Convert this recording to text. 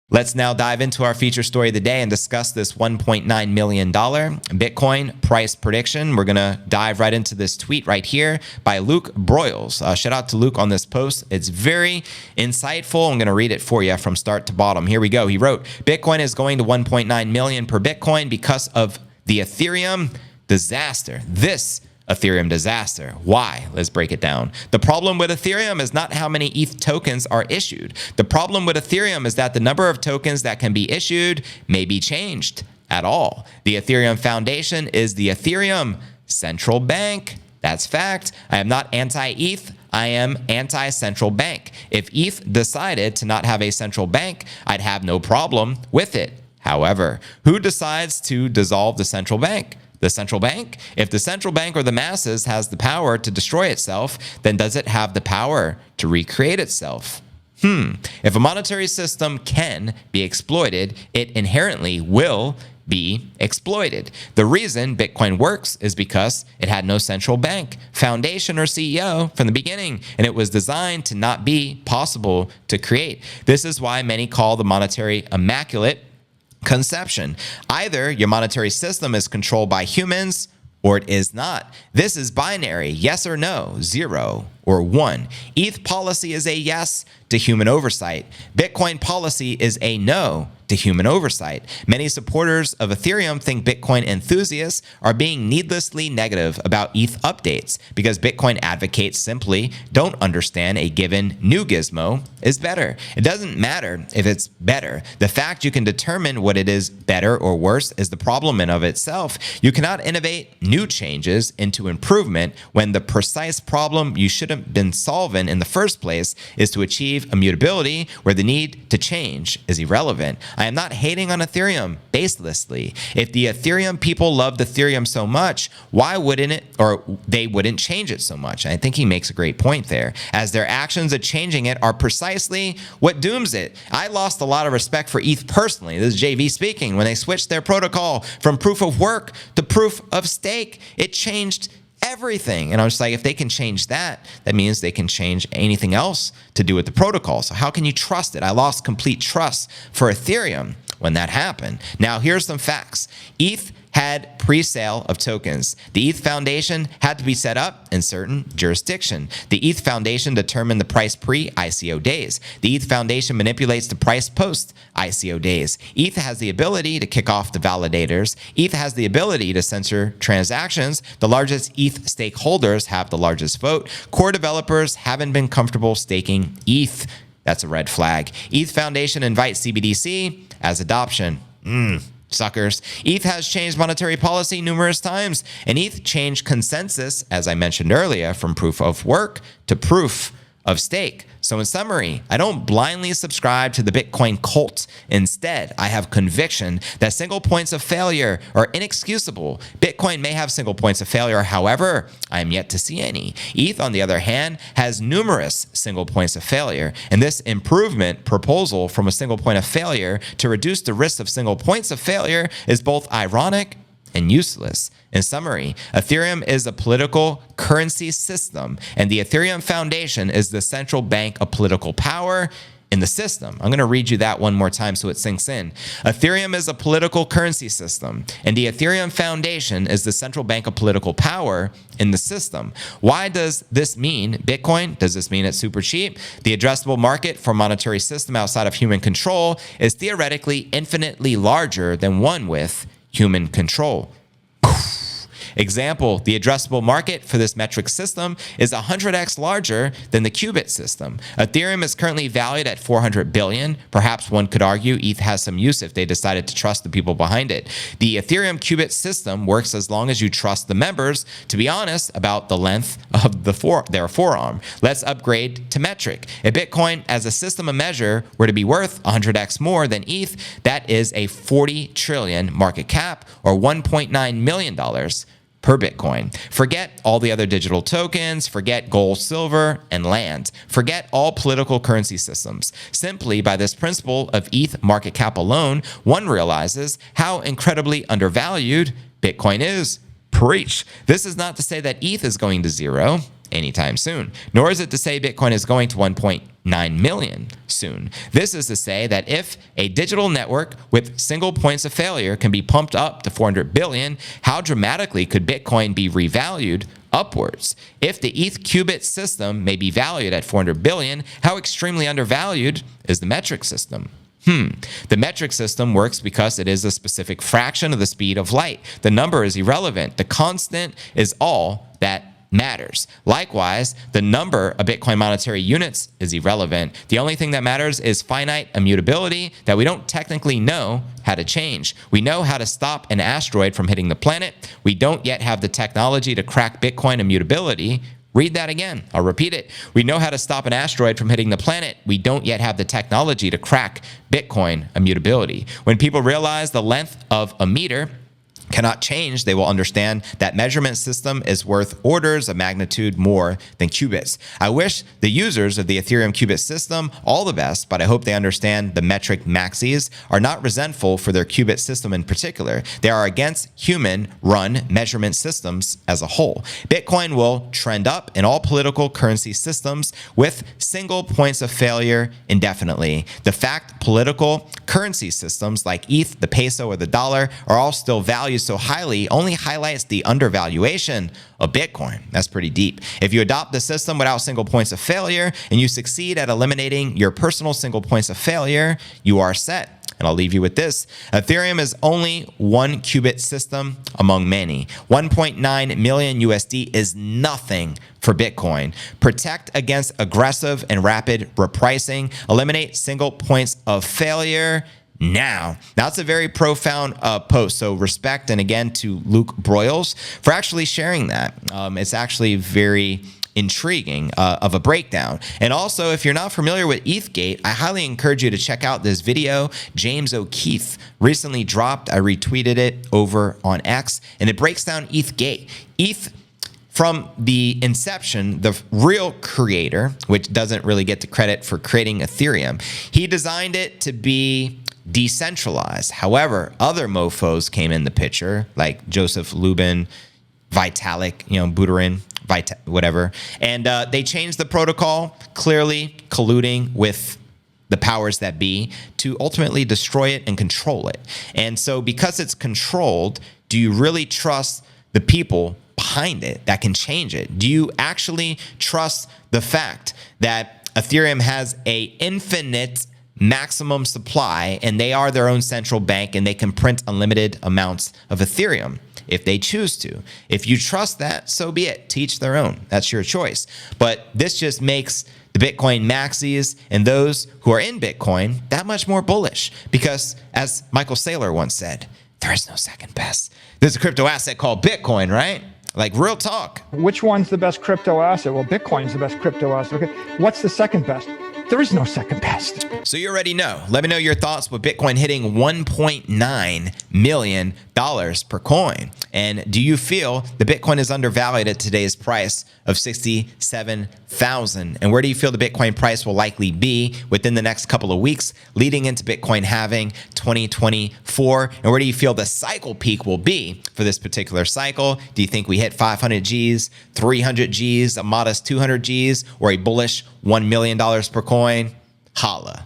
Let's now dive into our feature story of the day and discuss this $1.9 million Bitcoin price prediction. We're going to dive right into this tweet right here by Luke Broyles. Shout out to Luke on this post. It's very insightful. I'm going to read it for you from start to bottom. Here we go. He wrote, Bitcoin is going to 1.9 million per Bitcoin because of the Ethereum disaster. This Ethereum disaster. Why? Let's break it down. The problem with Ethereum is not how many ETH tokens are issued. The problem with Ethereum is that the number of tokens that can be issued may be changed at all. The Ethereum Foundation is the Ethereum central bank. That's fact. I am not anti-ETH. I am anti-central bank. If ETH decided to not have a central bank, I'd have no problem with it. However, who decides to dissolve the central bank? The central bank? If the central bank or the masses has the power to destroy itself, then does it have the power to recreate itself? If a monetary system can be exploited, it inherently will be exploited. The reason Bitcoin works is because it had no central bank, foundation, or CEO from the beginning, and it was designed to not be possible to create. This is why many call the monetary immaculate conception. Either your monetary system is controlled by humans or it is not. This is binary, yes or no, 0 or 1. ETH policy is a yes to human oversight. Bitcoin policy is a no to human oversight. Many supporters of Ethereum think Bitcoin enthusiasts are being needlessly negative about ETH updates because Bitcoin advocates simply don't understand a given new gizmo is better. It doesn't matter if it's better. The fact you can determine what it is better or worse is the problem in of itself. You cannot innovate new changes into improvement when the precise problem you should have been solving in the first place is to achieve immutability where the need to change is irrelevant. I am not hating on Ethereum baselessly. If the Ethereum people loved Ethereum so much, why wouldn't it, or they wouldn't change it so much? And I think he makes a great point there, as their actions of changing it are precisely what dooms it. I lost a lot of respect for ETH personally. This is JV speaking. When they switched their protocol from proof of work to proof of stake, it changed everything. And I was like, if they can change that, that means they can change anything else to do with the protocol. So how can you trust it? I lost complete trust for Ethereum when that happened. Now, here's some facts. ETH had pre-sale of tokens. The ETH Foundation had to be set up in certain jurisdiction. The ETH Foundation determined the price pre-ICO days. The ETH Foundation manipulates the price post-ICO days. ETH has the ability to kick off the validators. ETH has the ability to censor transactions. The largest ETH stakeholders have the largest vote. Core developers haven't been comfortable staking ETH. That's a red flag. ETH Foundation invites CBDC as adoption. Suckers. ETH has changed monetary policy numerous times, and ETH changed consensus, as I mentioned earlier, from proof of work to proof of stake. So in summary, I don't blindly subscribe to the Bitcoin cult. Instead, I have conviction that single points of failure are inexcusable. Bitcoin may have single points of failure. However, I am yet to see any. ETH, on the other hand, has numerous single points of failure. And this improvement proposal from a single point of failure to reduce the risk of single points of failure is both ironic and useless. In summary, Ethereum is a political currency system, and the Ethereum Foundation is the central bank of political power in the system. I'm going to read you that one more time so it sinks in. Ethereum is a political currency system, and the Ethereum Foundation is the central bank of political power in the system. Why does this mean Bitcoin? Does this mean it's super cheap? The addressable market for a monetary system outside of human control is theoretically infinitely larger than one with human control. Example, the addressable market for this metric system is 100x larger than the qubit system. Ethereum is currently valued at 400 billion. Perhaps one could argue ETH has some use if they decided to trust the people behind it. The Ethereum qubit system works as long as you trust the members to be honest about the length of their forearm. Let's upgrade to metric. If Bitcoin as a system of measure were to be worth 100x more than ETH, that is a 40 trillion market cap or $1.9 million per Bitcoin. Forget all the other digital tokens, forget gold, silver, and land. Forget all political currency systems. Simply by this principle of ETH market cap alone, one realizes how incredibly undervalued Bitcoin is. Preach. This is not to say that ETH is going to zero. anytime soon. Nor is it to say Bitcoin is going to 1.9 million soon. This is to say that if a digital network with single points of failure can be pumped up to 400 billion, how dramatically could Bitcoin be revalued upwards? If the ETH qubit system may be valued at 400 billion, how extremely undervalued is the metric system? The metric system works because it is a specific fraction of the speed of light. The number is irrelevant. The constant is all that matters. Likewise, the number of Bitcoin monetary units is irrelevant. The only thing that matters is finite immutability that we don't technically know how to change. We know how to stop an asteroid from hitting the planet. We don't yet have the technology to crack Bitcoin immutability. Read that again. I'll repeat it. We know how to stop an asteroid from hitting the planet. We don't yet have the technology to crack Bitcoin immutability. When people realize the length of a meter cannot change, they will understand that measurement system is worth orders of magnitude more than qubits. I wish the users of the Ethereum qubit system all the best, but I hope they understand the metric maxis are not resentful for their qubit system in particular. They are against human-run measurement systems as a whole. Bitcoin will trend up in all political currency systems with single points of failure indefinitely. The fact political currency systems like ETH, the peso, or the dollar are all still valued so highly only highlights the undervaluation of Bitcoin. That's pretty deep. If you adopt the system without single points of failure and you succeed at eliminating your personal single points of failure, you are set. And I'll leave you with this. Ethereum is only one qubit system among many. 1.9 million USD is nothing for Bitcoin. Protect against aggressive and rapid repricing. Eliminate single points of failure now. That's a very profound post. So respect, and again, to Luke Broyles for actually sharing that. It's actually very intriguing of a breakdown. And also, if you're not familiar with ETHgate, I highly encourage you to check out this video James O'Keefe recently dropped. I retweeted it over on X, and it breaks down ETHgate. ETH, from the inception, the real creator, which doesn't really get the credit for creating Ethereum, he designed it to be decentralized. However, other mofos came in the picture, like Joseph Lubin, Vitalik, Buterin, whatever. And they changed the protocol, clearly colluding with the powers that be to ultimately destroy it and control it. And so because it's controlled, do you really trust the people behind it that can change it? Do you actually trust the fact that Ethereum has a infinite maximum supply and they are their own central bank and they can print unlimited amounts of Ethereum if they choose to? If you trust that, so be it. Teach their own. That's your choice. But this just makes the Bitcoin maxis and those who are in Bitcoin that much more bullish because, as Michael Saylor once said, there is no second best. There's a crypto asset called Bitcoin, right? Like, real talk. Which one's the best crypto asset? Well, Bitcoin's the best crypto asset. Okay, what's the second best? There is no second best. So you already know. Let me know your thoughts with Bitcoin hitting $1.9 million per coin. And do you feel the Bitcoin is undervalued at today's price of $67,000? And where do you feel the Bitcoin price will likely be within the next couple of weeks leading into Bitcoin halving 2024? And where do you feel the cycle peak will be for this particular cycle? Do you think we hit 500 Gs, 300 Gs, a modest 200 Gs, or a bullish $1 million per coin? Holla.